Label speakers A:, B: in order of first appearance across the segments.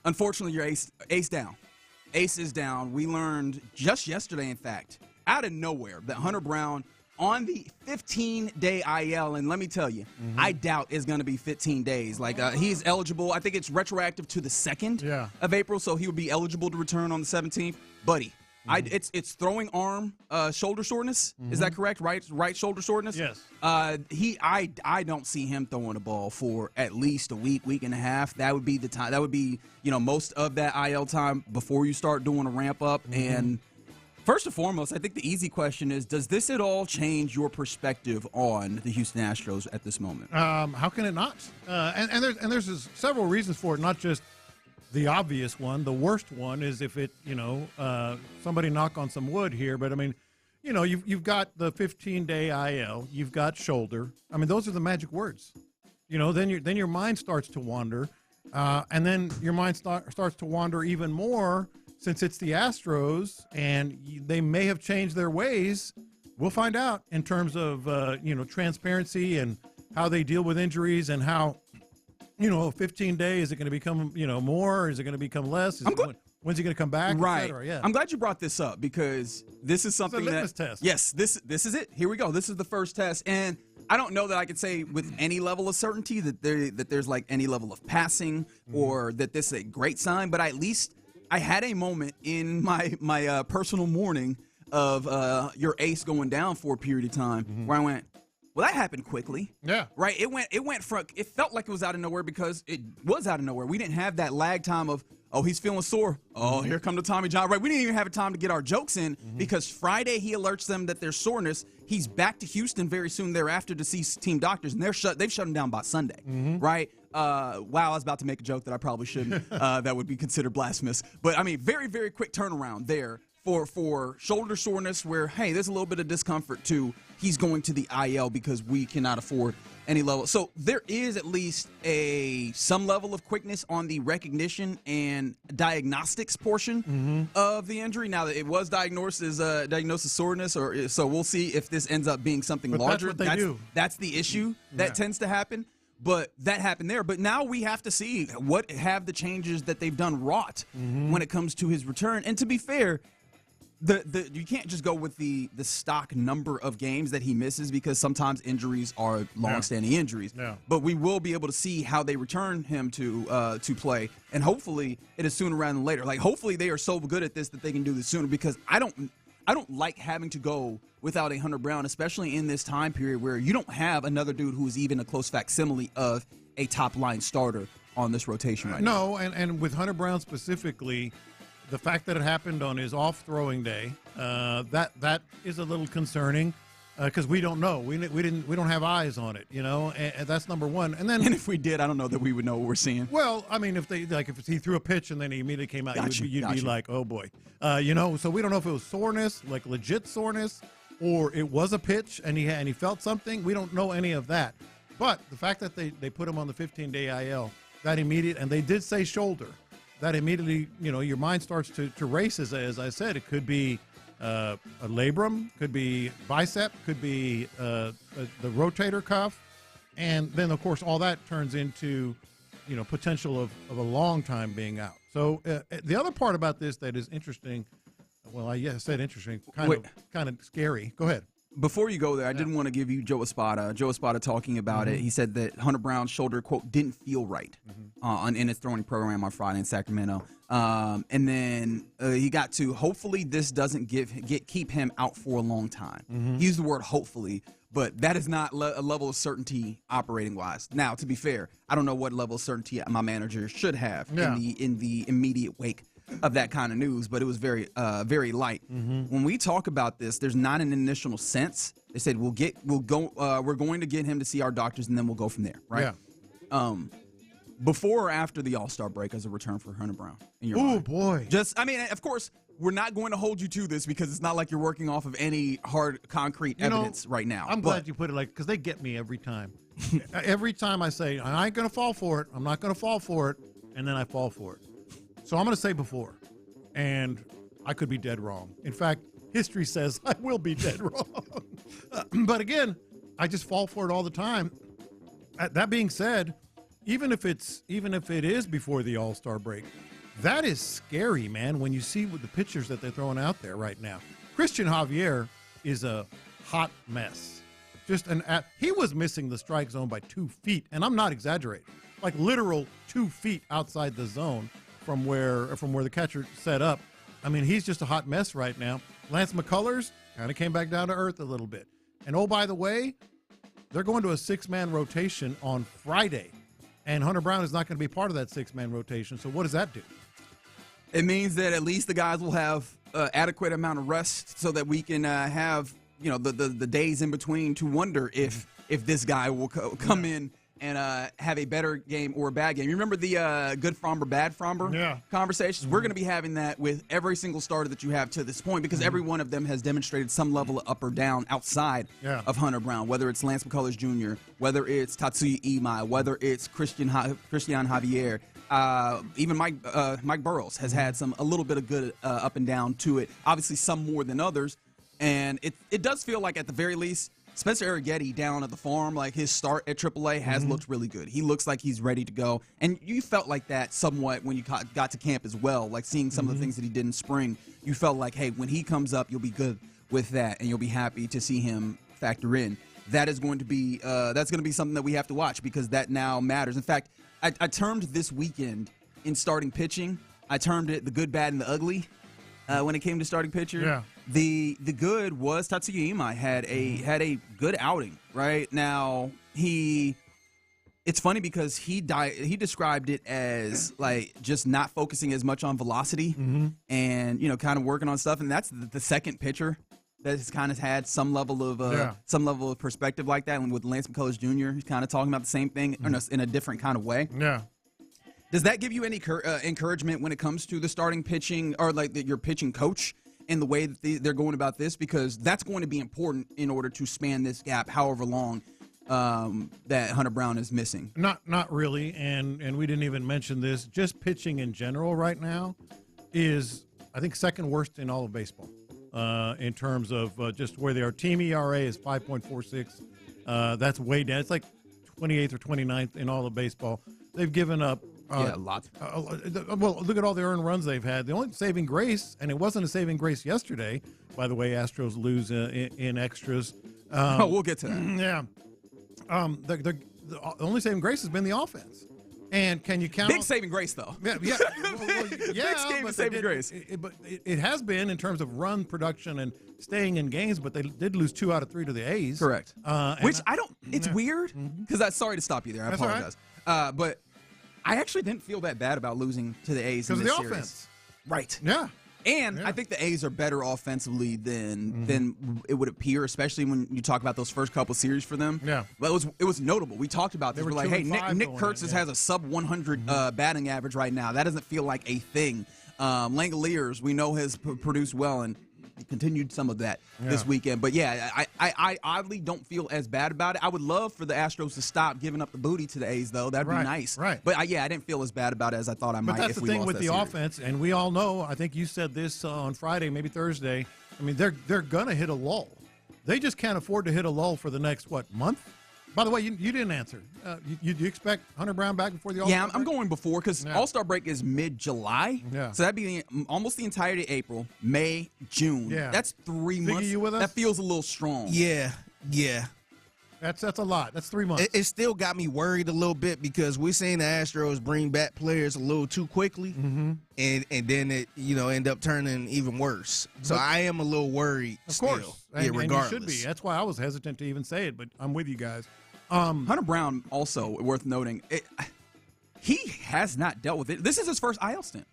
A: Unfortunately, your ace down. Ace is down. We learned just yesterday, in fact, out of nowhere, that Hunter Brown on the 15-day IL, and let me tell you, I doubt it's going to be 15 days. Like, he's eligible. I think it's retroactive to the 2nd of April, so he would be eligible to return on the 17th. Buddy, it's throwing arm shoulder soreness. Is that correct? Right shoulder soreness?
B: Yes.
A: I don't see him throwing the ball for at least a week and a half. That would be the time. That would be, most of that IL time before you start doing a ramp up. And first and foremost, I think the easy question is, does this at all change your perspective on the Houston Astros at this moment?
B: How can it not? And there's several reasons for it, not just the obvious one. The worst one is if it, somebody knock on some wood here, but I mean, you've got the 15-day IL, you've got shoulder. I mean, those are the magic words. Then your mind starts to wander, and then your mind starts to wander even more since it's the Astros, and they may have changed their ways. We'll find out in terms of transparency and how they deal with injuries and how. 15 days, is it going to become, more? Is it going to become less? When's he going to come back?
A: Right.
B: Et cetera? Yeah.
A: I'm glad you brought this up because this is something
B: it's a litmus test.
A: Yes, this is it. Here we go. This is the first test. And I don't know that I could say with any level of certainty that there's like any level of passing or that this is a great sign, but at least I had a moment in my personal morning of your ace going down for a period of time where I went, well, that happened quickly.
B: Yeah.
A: Right? It felt like it was out of nowhere because it was out of nowhere. We didn't have that lag time of, oh, he's feeling sore. Oh, here come the Tommy John. Right? We didn't even have time to get our jokes in because Friday he alerts them that there's soreness. He's back to Houston very soon thereafter to see team doctors, and they've shut him down by Sunday. Right? Wow, I was about to make a joke that I probably shouldn't. That would be considered blasphemous. But I mean, very, very quick turnaround there for shoulder soreness where, hey, there's a little bit of discomfort too. He's going to the IL because we cannot afford any level. So there is at least some level of quickness on the recognition and diagnostics portion of the injury. Now, that it was diagnosed as soreness, so we'll see if this ends up being something larger.
B: That's what they do.
A: That's the issue that tends to happen. But that happened there. But now we have to see what have the changes that they've done wrought when it comes to his return. And to be fair, you can't just go with the stock number of games that he misses because sometimes injuries are long-standing injuries. Yeah. But we will be able to see how they return him to play, and hopefully it is sooner rather than later. Like hopefully they are so good at this that they can do this sooner because I don't like having to go without a Hunter Brown, especially in this time period where you don't have another dude who is even a close facsimile of a top-line starter on this rotation right now.
B: No, and with Hunter Brown specifically, the fact that it happened on his off-throwing day, that is a little concerning because we don't know. We don't have eyes on it, and that's number one. And
A: if we did, I don't know that we would know what we're seeing.
B: Well, I mean, if he threw a pitch and then he immediately came out, you'd be like, oh boy, So we don't know if it was soreness, like legit soreness, or it was a pitch and he felt something. We don't know any of that. But the fact that they put him on the 15-day IL, that immediate, and they did say shoulder. That immediately, your mind starts to race, as I said. It could be a labrum, could be bicep, could be the rotator cuff. And then, of course, all that turns into, potential of a long time being out. So the other part about this that is interesting, well, I said interesting, kind of scary. Go ahead.
A: Before you go there, I didn't want to give you Joe Espada. Joe Espada talking about it. He said that Hunter Brown's shoulder, quote, didn't feel right in his throwing program on Friday in Sacramento. And then he got to, hopefully this doesn't keep him out for a long time. He used the word hopefully, but that is not a level of certainty operating-wise. Now, to be fair, I don't know what level of certainty my manager should have in the immediate wake of that kind of news, but it was very light. When we talk about this, there's not an initial sense. They said we're going to get him to see our doctors, and then we'll go from there, right? Yeah. Before or after the All-Star break as a return for Hunter Brown?
B: Oh boy!
A: Of course, we're not going to hold you to this because it's not like you're working off of any hard, concrete evidence right now.
B: I'm glad you put it because they get me every time. Every time I say I ain't gonna fall for it, I'm not gonna fall for it, and then I fall for it. So I'm going to say before, and I could be dead wrong. In fact, history says I will be dead wrong. But again, I just fall for it all the time. That being said, even if it is before the All-Star break, That is scary, man, when you see what the pictures that they're throwing out there right now. Christian Javier is a hot mess. He was missing the strike zone by 2 feet, and I'm not exaggerating. Like literal 2 feet outside the zone from where the catcher set up. I mean, he's just a hot mess right now. Lance McCullers kind of came back down to earth a little bit. And oh, by the way, they're going to a 6-man rotation on Friday, and Hunter Brown is not going to be part of that 6-man rotation. So what does that do?
A: It means that at least the guys will have adequate amount of rest so that we can have the days in between to wonder if this guy will come in and have a better game or a bad game. You remember the good Fromber, bad Fromber conversations? We're going to be having that with every single starter that you have to this point because every one of them has demonstrated some level of up or down outside of Hunter Brown, whether it's Lance McCullers Jr., whether it's Tatsuya Imai, whether it's Christian Javier. Even Mike Burrows has had a little bit of good up and down to it. Obviously, some more than others, and it does feel like at the very least, Spencer Arrighetti down at the farm, like his start at AAA has looked really good. He looks like he's ready to go, and you felt like that somewhat when you got to camp as well. Like seeing some of the things that he did in spring, you felt like, hey, when he comes up, you'll be good with that, and you'll be happy to see him factor in. That is going to be something that we have to watch because that now matters. In fact, I termed this weekend in starting pitching, I termed it the good, bad, and the ugly when it came to starting pitcher. Yeah. The good was Tatsuya Imai had a good outing. Right now, it's funny because he described it as like just not focusing as much on velocity and kind of working on stuff, and that's the second pitcher that has kind of had some level of perspective like that. And with Lance McCullers Jr., he's kind of talking about the same thing in a different kind of way.
B: Yeah.
A: Does that give you any encouragement when it comes to the starting pitching or like your pitching coach and the way that they're going about this? Because that's going to be important in order to span this gap, however long that Hunter Brown is missing.
B: Not really, and we didn't even mention this. Just pitching in general right now is, I think, second worst in all of baseball. In terms of just where they are. Team ERA is 5.46. That's way down. It's like 28th or 29th in all of baseball. They've given up.
A: Lots.
B: Well, look at all the earned runs they've had. The only saving grace, and it wasn't a saving grace yesterday, by the way, Astros lose in extras.
A: We'll get to that.
B: Yeah. The only saving grace has been the offense. And can you count?
A: Big saving grace, though.
B: Yeah.
A: Big saving grace.
B: But it has been in terms of run production and staying in games, but they did lose 2 out of 3 to the A's.
A: Correct. Which I don't. It's weird because sorry to stop you there. I apologize. Right. But I actually didn't feel that bad about losing to the A's in this series.
B: Offense.
A: Right.
B: Yeah.
A: And I think the A's are better offensively than it would appear, especially when you talk about those first couple series for them.
B: Yeah.
A: But it was notable. We talked about this. We're like, hey, Nick Kurtz has a sub 100 batting average right now. That doesn't feel like a thing. Langoliers, we know, has produced well and continued some of that this weekend. But yeah, I oddly don't feel as bad about it. I would love for the Astros to stop giving up the booty to the A's, though. That'd be nice.
B: Right.
A: But I didn't feel as bad about it as I thought I might.
B: But that's
A: if
B: the
A: we
B: thing
A: lost
B: with
A: that
B: the
A: series.
B: offense, and we all know. I think you said this on Friday, maybe Thursday. I mean, they're gonna hit a lull. They just can't afford to hit a lull for the next month. By the way, you didn't answer. You expect Hunter Brown back before the All-Star break?
A: I'm going before because All-Star break is mid-July. Yeah. So that'd be almost the entirety of April, May, June. Yeah. That's 3 months.
B: You with us?
A: That feels a little strong.
C: Yeah.
B: That's a lot. That's 3 months.
C: It still got me worried a little bit because we're seeing the Astros bring back players a little too quickly, and then it end up turning even worse. So I am a little worried.
B: Of course,
C: still.
B: And
C: regardless.
B: you should be. That's why I was hesitant to even say it, but I'm with you guys.
A: Hunter Brown, also worth noting, he has not dealt with it. This is his first IL stint.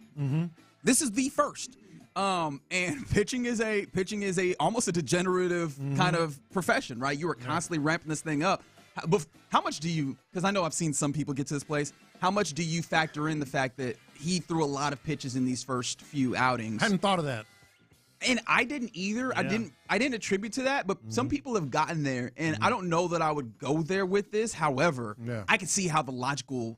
A: This is the first. And pitching is a almost a degenerative kind of profession, right? You are constantly ramping this thing up. But how much do you? Because I know I've seen some people get to this place. How much do you factor in the fact that he threw a lot of pitches in these first few outings?
B: Hadn't thought of that.
A: And I didn't either. Yeah. I didn't attribute to that, but some people have gotten there, and I don't know that I would go there with this. However, I could see how the logical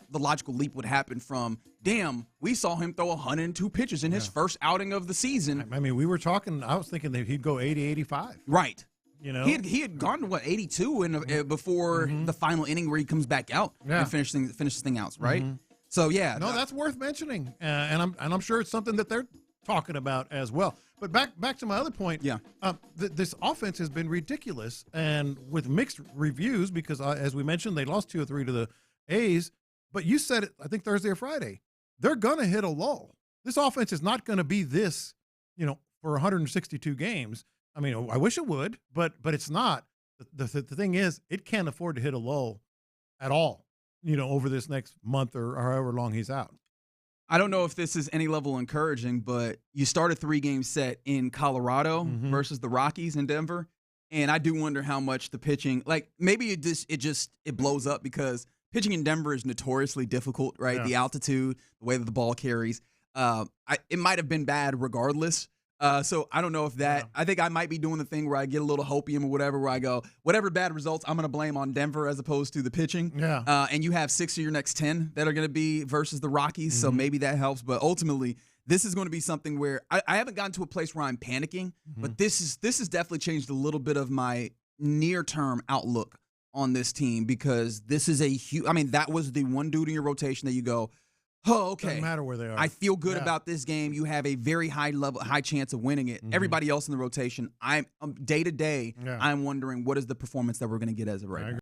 A: leap would happen from, damn, we saw him throw 102 pitches in his first outing of the season.
B: I mean, we were talking, I was thinking that he'd go 80, 85.
A: Right.
B: He
A: had gone to 82 before the final inning where he comes back out and finishes thing out, right? So yeah,
B: no, that's worth mentioning, and I'm sure it's something that they're talking about as well. But back to my other point.
A: Yeah,
B: this offense has been ridiculous, and with mixed reviews because as we mentioned, they lost 2 or 3 to the A's. But you said it, I think Thursday or Friday, they're gonna hit a lull. This offense is not gonna be this, for 162 games. I mean, I wish it would, but it's not. The thing is, it can't afford to hit a lull at all, over this next month or however long he's out.
A: I don't know if this is any level encouraging, but you start a 3-game set in Colorado versus the Rockies in Denver, and I do wonder how much the pitching, like maybe it blows up because pitching in Denver is notoriously difficult, right?
B: Yeah.
A: The altitude, the way that the ball carries, it might have been bad regardless. So I don't know if that. Yeah. I think I might be doing the thing where I get a little hopium or whatever, where I go, whatever bad results, I'm going to blame on Denver as opposed to the pitching.
B: Yeah.
A: And you have 6 of your next 10 that are going to be versus the Rockies, so maybe that helps. But ultimately, this is going to be something where I haven't gotten to a place where I'm panicking, but this has definitely changed a little bit of my near-term outlook on this team because this is a huge. I mean, that was the one dude in your rotation that you go, oh, okay.
B: Doesn't matter where they are.
A: I feel good about this game. You have a very high chance of winning it. Everybody else in the rotation, I'm day to day. I'm wondering what is the performance that we're going to get as of right now.